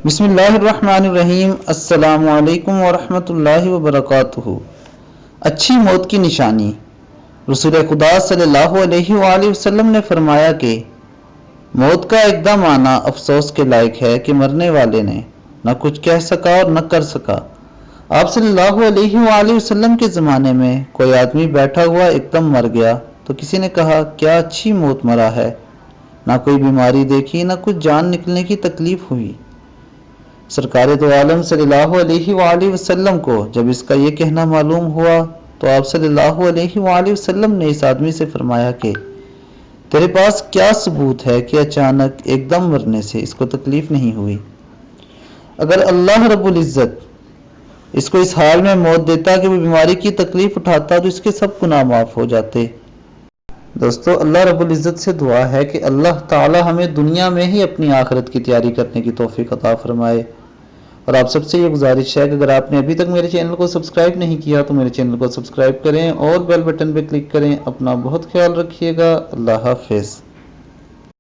بسم اللہ الرحمن الرحیم۔ السلام علیکم ورحمۃ اللہ وبرکاتہ۔ اچھی موت کی نشانی۔ رسول خدا صلی اللہ علیہ وآلہ وسلم نے فرمایا کہ موت کا ایک دم آنا افسوس کے لائق ہے کہ مرنے والے نے نہ کچھ کہہ سکا اور نہ کر سکا۔ آپ صلی اللہ علیہ وآلہ وسلم کے زمانے میں کوئی آدمی بیٹھا ہوا ایک دم مر گیا تو کسی نے کہا کیا اچھی موت مرا ہے، نہ کوئی بیماری دیکھی نہ کچھ جان نکلنے کی تکلیف ہوئی۔ سرکار دو عالم صلی اللہ علیہ وآلہ وسلم کو جب اس کا یہ کہنا معلوم ہوا تو آپ صلی اللہ علیہ وآلہ وسلم نے اس آدمی سے فرمایا کہ تیرے پاس کیا ثبوت ہے کہ اچانک ایک دم مرنے سے اس کو تکلیف نہیں ہوئی؟ اگر اللہ رب العزت اس کو اس حال میں موت دیتا کہ وہ بیماری کی تکلیف اٹھاتا تو اس کے سب گناہ معاف ہو جاتے۔ دوستو، اللہ رب العزت سے دعا ہے کہ اللہ تعالی ہمیں دنیا میں ہی اپنی آخرت کی تیاری کرنے کی توفیق عطا فرمائے۔ اور آپ سب سے یہ گزارش ہے کہ اگر آپ نے ابھی تک میرے چینل کو سبسکرائب نہیں کیا تو میرے چینل کو سبسکرائب کریں اور بیل بٹن پہ کلک کریں۔ اپنا بہت خیال رکھیے گا۔ اللہ حافظ۔